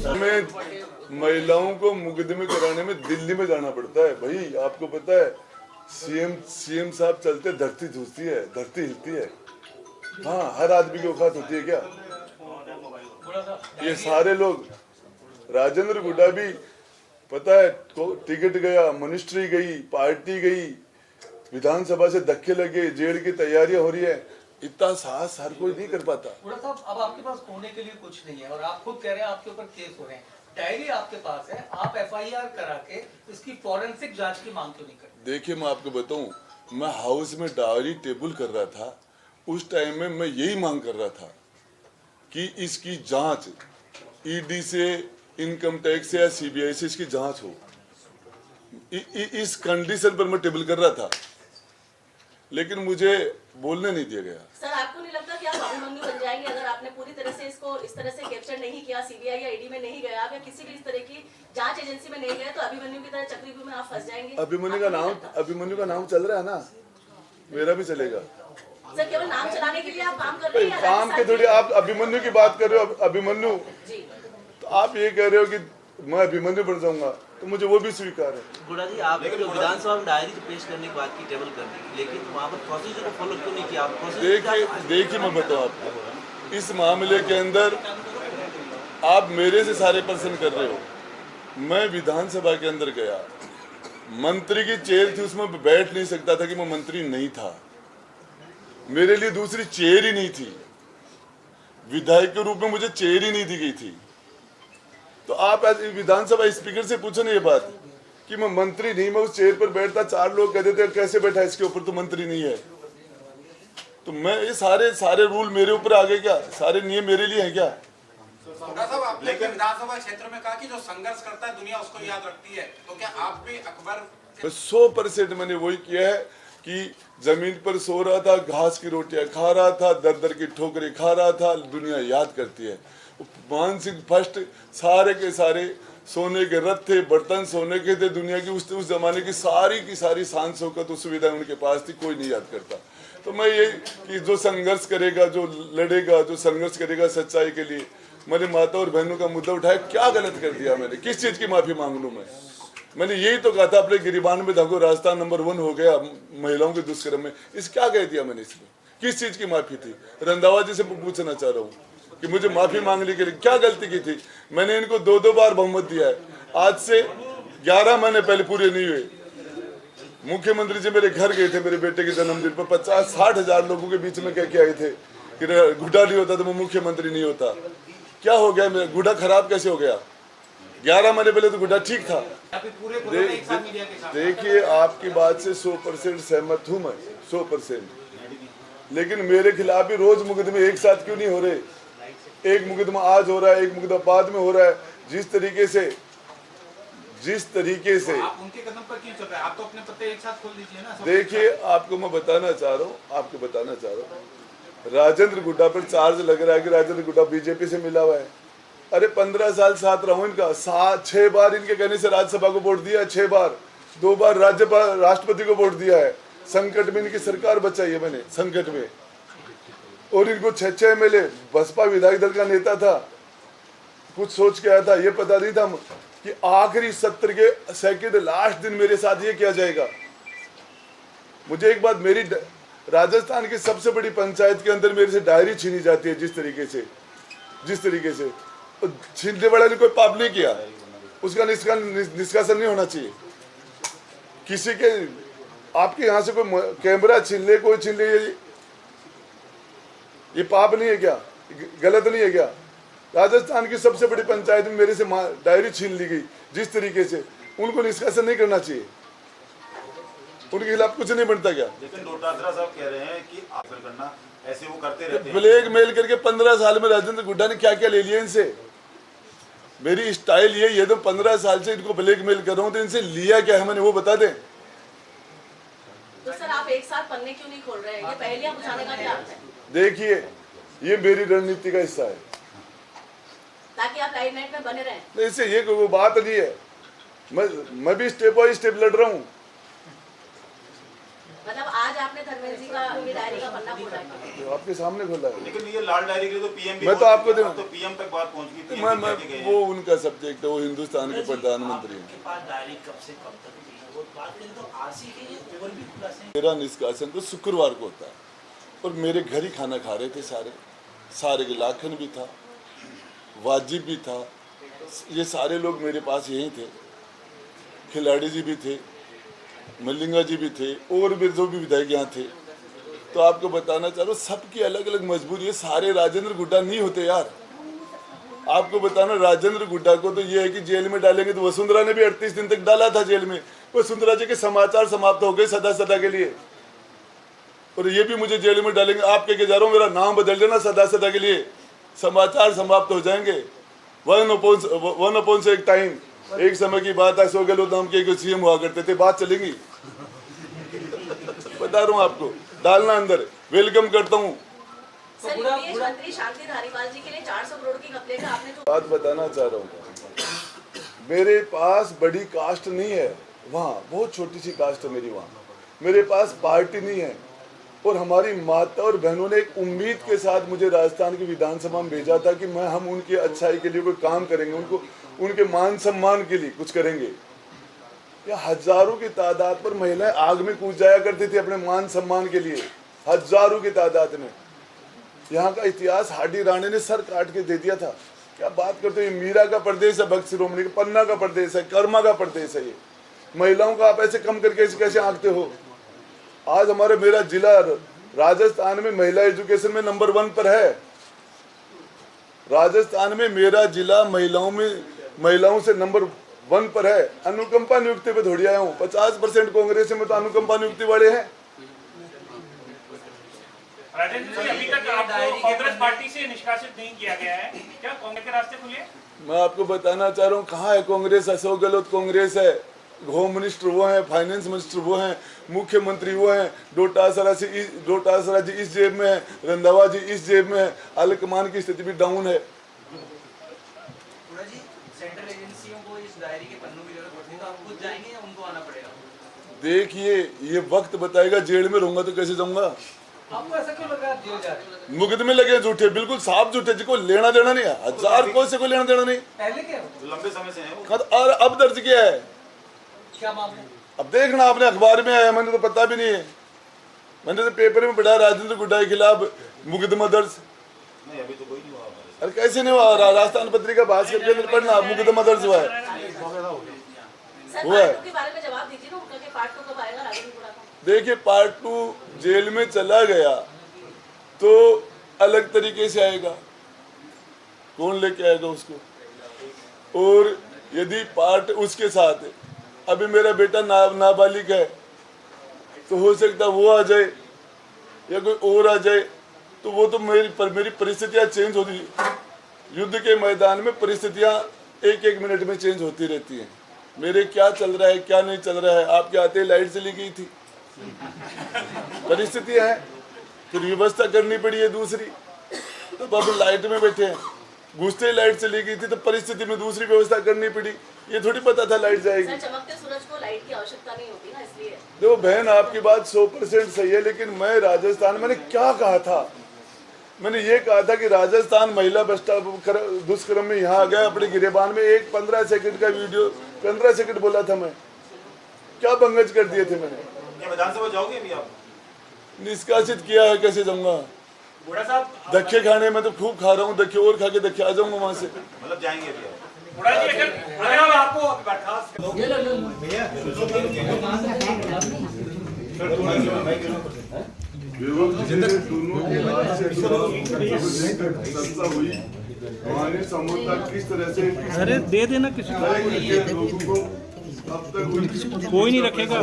हमें महिलाओं को मुकदमे कराने में दिल्ली में जाना पड़ता है भाई। आपको पता है सीएम साहब चलते धरती धुसती है, धरती हिलती है। हाँ, हर आदमी की औकात होती है क्या? ये सारे लोग, राजेंद्र गुड्डा भी पता है टिकट गया, मिनिस्ट्री गई, पार्टी गई, विधानसभा से धक्के लगे, जेल की तैयारियां हो रही है। इतना साहस हर कोई नहीं कर पाता। साहब, अब आपके पास खोने के लिए कुछ नहीं है और आप खुद कह रहे हैं आपके ऊपर केस हो रहे हैं, डायरी आपके पास है, आप एफआईआर करा के इसकी फॉरेंसिक जांच की मांग क्यों नहीं करते? देखिए, मैं आपको बताऊं, मैं हाउस में डायरी टेबल कर रहा था, उस टाइम में मैं यही मांग कर रहा था कि इसकी जांच ईडी से, इनकम टैक्स से या सीबीआई से इसकी जांच हो। इस कंडीशन पर मैं टेबल कर रहा था, लेकिन मुझे बोलने नहीं दिया गया। सर, आपको नहीं लगता कि आप अभिमन्यु बन जाएंगे अगर आपने पूरी तरह से इसको इस तरह से कैप्चर नहीं किया, सीबीआई या ईडी में नहीं गया या किसी भी इस तरह की जांच एजेंसी में नहीं गए, तो अभिमन्यु की तरह चक्रव्यूह में आप फंस जाएंगे? अभिमन्यु का नाम चल रहा है ना, मेरा भी चलेगा। सर, केवल नाम चलाने के लिए आप काम कर रहे हैं? काम के थोड़ी आप अभिमन्यु की बात कर रहे हो। अभिमन्यु, तो आप ये कह रहे हो कि मैं अभिमन्यु बन जाऊंगा, तो मुझे वो भी स्वीकार है। गुड्डा जी, आपने जो विधानसभा में डायरी पेश करने की बात की, टेबल कर दी, लेकिन वहाँ पर प्रोसीजर को फॉलो क्यों नहीं किया? देखिए मैं बताऊं आपको, इस मामले के अंदर आप मेरे से सारे प्रश्न कर रहे हो। मैं विधानसभा के अंदर गया, मंत्री की चेयर थी, उसमें बैठ नहीं सकता था कि मैं मंत्री नहीं था। मेरे लिए दूसरी चेयर ही नहीं थी, विधायक के रूप में मुझे चेयर ही नहीं दी गई थी। तो आप विधानसभा स्पीकर से पूछो ना ये बात कि मैं मंत्री नहीं, मैं उस चेयर पर बैठता, चार लोग कहते थे कैसे बैठा इसके ऊपर, तो मंत्री नहीं है। तो मैं ये सारे रूल मेरे ऊपर आ गए क्या? सारे नियम मेरे लिए हैं क्या? लेकिन विधानसभा क्षेत्र में कहा कि जो संघर्ष करता है दुनिया उसको याद रखती है, तो क्या आप भी अकबर? 100% मैंने वही किया है कि जमीन पर सो रहा था, घास की रोटियां खा रहा था, दर दर की ठोकरें खा रहा था, दुनिया याद करती है। मान सिंह फर्स्ट सारे के सारे सोने के रथ थे, बर्तन सोने के थे, दुनिया की उस जमाने की सारी शान शौकत और सुविधाएं उनके पास थी, कोई नहीं याद करता। तो मैं ये कि जो संघर्ष करेगा, जो लड़ेगा, जो संघर्ष करेगा सच्चाई के लिए, मैंने माता और बहनों का मुद्दा उठाया, क्या गलत कर दिया मैंने? किस चीज की माफी मांग लूं मैं? मैंने यही तो कहा था अपने गिरिबान में देखो राजस्थान नंबर 1 हो गया महिलाओं के दुष्कर्म में। इस क्या कह दिया मैंने इसमें? किस चीज की माफी थी? रंधावा जी से पूछना चाह रहा हूँ कि मुझे माफी मांगने के लिए क्या गलती की थी? मैंने इनको 2 बार बहुमत दिया है। आज से 11 महीने पहले पूरे नहीं हुए, मुख्यमंत्री जी मेरे घर गए थे मेरे बेटे के जन्मदिन पर। 50-60 हजार लोगों के बीच में कह के आए थे कि गुड्डा नहीं होता तो मैं मुख्यमंत्री नहीं होता। क्या हो गया? मेरा गुड्डा खराब कैसे हो गया? 11 महीने पहले तो गुड्डा ठीक था। देखिए, आपकी बात से 100% सहमत हूँ मैं, 100%। लेकिन मेरे खिलाफ भी रोज मुकदमे एक साथ क्यों नहीं हो रहे? एक मुकदमा आज हो रहा है, एक मुकदमा बाद में हो रहा है। जिस तरीके से आप उनके कदम पर क्यों चल रहे हैं? आप तो अपने पत्ते एक साथ खोल दीजिए ना। देखिए, आपको मैं बताना चाह रहा हूँ, राजेंद्र गुड्डा पर चार्ज लग रहा है कि राजेंद्र गुड्डा बीजेपी से मिला हुआ है। अरे 15 साल साथ रहा हूं इनका, 6 बार इनके कहने से राज्यसभा को वोट दिया है, 6 बार, 2 बार राष्ट्रपति को वोट दिया है। संकट में इनकी सरकार बचाई है मैंने, संकट में। और इनको 6 एमएलए, बसपा विधायक दल का नेता था, कुछ सोच के आया था, ये पता नहीं था कि आखिरी सत्र के सेकंड लास्ट दिन मेरे साथ ये किया जाएगा। मुझे एक बात, मेरी राजस्थान की सबसे बड़ी पंचायत के अंदर मेरे से डायरी छीनी जाती है जिस तरीके से छीनने वाले ने कोई पाप नहीं किया, उसका निष्कासन नहीं होना चाहिए। किसी के आपके यहाँ से कोई कैमरा छीन ले, कोई छीन ले, ये पाप नहीं है क्या? गलत नहीं है क्या? राजस्थान की सबसे बड़ी पंचायत में मेरे से डायरी छीन ली गई जिस तरीके से, उनको निष्कासन नहीं करना चाहिए? उनके खिलाफ कुछ नहीं बनता क्या? लेकिन डोटासरा साहब कह रहे हैं कि आफर करना ऐसे वो करते रहते हैं। ब्लैक मेल करके 15 साल में राजेंद्र गुड्डा ने क्या क्या ले लिया इनसे? मेरी स्टाइल ये तो 15 साल से इनको ब्लैक मेल कर रहा हूँ, तो इनसे लिया क्या है मैंने, वो बता दें। तो सर, आप एक साथ पन्ने क्यों नहीं खोल रहे हैं? ये पहेलियां बुझाने का क्या अर्थ है? देखिए, ये मेरी रणनीति का हिस्सा है। ताकि आप लाइमलाइट में बने रहें। नहीं, इससे ये कोई बात नहीं है। मैं भी स्टेप बाय स्टेप लड़ रहा हूँ। मतलब आज आपने धर्मेंद्र जी का ये डायरी का पन्ना खोला है, तो आपके सामने खोला है। लेकिन ये लाल डायरी के लिए तो पीएम भी मैं तो आपको तो पीएम तक बात पहुंच गई, तो PM भी मैं कहके गए हैं। वो उनका सब्जेक्ट है, वो हिंदुस्तान के प्रधानमंत्री हैं। आपके पास डायरी कब से कब तक थी? वो बात करें तो आरसी के ये और भी खुलासे मेरा निष्कासन तो शुक्रवार को होता है और मेरे घर ही खाना खा रहे थे सारे के लाखन भी था, वाजिब भी था, ये सारे लोग मेरे पास यहीं थे, खिलाड़ी जी भी थे, मल्लिंगा जी भी थे, और भी जो भी विधायक यहाँ थे। तो आपको बताना चाह रहा हूँ, सबकी अलग अलग मजबूरी है। सारे राजेंद्र गुड्डा नहीं होते यार। आपको बताना, राजेंद्र गुड्डा को तो ये है कि जेल में डालेंगे, तो वसुंधरा ने भी 38 दिन तक डाला था जेल में। वसुंधरा जी के समाचार समाप्त हो गए सदा सदा के लिए, और ये भी मुझे जेल में डालेंगे। आप कह के जा रहा हूँ, मेरा नाम बदल देना सदा सदा के लिए, समाचार समाप्त हो जाएंगे। वन अपॉन से एक टाइम, एक समय की बात है, अशोक गहलोत नाम के सीएम हुआ करते थे, बात चलेंगी। बता रहा हूँ आपको, डालना अंदर, वेलकम करता हूँ। सर, यूपीएस मंत्री शांति धारीवाल जी के लिए 400 करोड़ की घपले का आपने जो बात बताना चाह रहा हूँ, मेरे पास बड़ी कास्ट नहीं है, वहाँ बहुत छोटी सी कास्ट है मेरी। वहाँ मेरे पास पार्टी नहीं है, और हमारी माता और बहनों ने एक उम्मीद के साथ मुझे राजस्थान की विधानसभा में भेजा था कि हम उनकी अच्छाई के लिए कोई काम करेंगे, उनके मान सम्मान के लिए कुछ करेंगे। या हजारों की तादाद पर महिलाएं आग में कूद जाया करती थी अपने मान सम्मान के लिए, हजारों की तादाद में। यहाँ का इतिहास हाडी राणे ने सर काट के दे दिया था। क्या बात करते हो, ये मीरा का प्रदेश है, भक्त शिरोमणि का, पन्ना का प्रदेश है, कर्मा का प्रदेश है। ये महिलाओं का आप ऐसे कम करके कैसे आंकते हो? आज मेरा जिला राजस्थान में महिला एजुकेशन में नंबर 1 पर है। राजस्थान में मेरा जिला महिलाओं से नंबर 1 पर है। अनुकंपा नियुक्ति पे थोड़ी आया हूँ। 50% कांग्रेस में तो अनुकंपा नियुक्ति वाले हैं। राजेंद्र जी, अभी तक आपको कांग्रेस पार्टी से निष्कासित नहीं किया गया है, क्या कांग्रेस के रास्ते खुले? मैं आपको बताना चाह रहा हूँ, कहाँ है कांग्रेस? अशोक गहलोत कांग्रेस है, होम मिनिस्टर वो हैं, फाइनेंस मिनिस्टर वो हैं, मुख्यमंत्री वो हैं। डोटासरा जी इस जेब में है, रंधावा जी इस जेब में है। आलकमान की स्थिति भी डाउन है। जी, सेंट्रल एजेंसियों को इस डायरी के पन्नों की जरूरत पड़ती है, तो आप खुद जाएंगे या उनको आना पड़ेगा? देखिए, ये वक्त बताएगा। जेल में रहूंगा तो कैसे जाऊंगा? आपको ऐसा क्यों लग रहा है जेल जा रहे हैं? मुकदमे लगे झूठे, बिल्कुल साफ झूठे, जिसको लेना देना नहीं है। 1000 कोई से कोई लेना देना नहीं। पहले क्या लंबे समय से है वो। और अब दर्ज किया है। क्या मामला? अब देखना, आपने अखबार में आया, मैंने तो पता भी नहीं है। मैंने तो पेपर में पढ़ा, राजेंद्र गुड्डा के खिलाफ मुकदमा दर्ज। नहीं, अभी तो कोई नहीं हुआ हमारे अरे कैसे नहीं हुआ? राजस्थान पत्रिका भास्कर के अंदर पढ़ना, मुकदमा दर्ज हुआ है। सर हुआ है। पार्ट 2 के बारे में जवाब दीजिए ना, उनका कि पार्ट 2 कब आएगा राजेंद्र गुड्डा का? देखिए, पार्ट 2 जेल में चला गया तो अलग तरीके से आएगा। कौन लेके आएगा उसको? और यदि पार्ट उसके साथ है, अभी मेरा बेटा नाबालिग है, तो हो सकता वो आ जाए या कोई और आ जाए, तो वो तो मेरी परिस्थितियाँ चेंज होती। युद्ध के मैदान में परिस्थितियाँ एक मिनट में चेंज होती रहती हैं। मेरे क्या चल रहा है, क्या नहीं चल रहा है, आपके आते लाइट चली गई थी, परिस्थितियाँ हैं, फिर व्यवस्था करनी पड़ी है दूसरी। तो अब लाइट में बैठे हैं, घुसते ही लाइट चली गई थी, तो परिस्थिति में दूसरी व्यवस्था करनी पड़ी। ये थोड़ी पता था लाइट जाएगी। सर, चमकते सूरज को लाइट की आवश्यकता नहीं होती ना, इसलिए। देखो बहन, आपकी बात 100% सही है, लेकिन मैं राजस्थान, मैंने क्या कहा था? मैंने ये कहा था कि राजस्थान महिला दुष्कर्म में यहाँ आ गया अपने गिरेबान में। एक 15 सेकंड का वीडियो, 15 सेकंड बोला था मैं, क्या बंगज कर दिए थे मैंने। क्या विधानसभा जाओगे अभी आप? निष्कासित किया है, कैसे जाऊंगा? बुढ़ा साहब, धक्के खाने में तो खूब खा रहा हूँ, धक्के और खा के धक्के आ जाऊंगा वहां से। मतलब जाएंगे अभी आप? बुढ़ा जी, अगर आपको बर्खास्त किस तरह से अरे दे देना किसी लोगों को अब तक कोई नहीं रखेगा।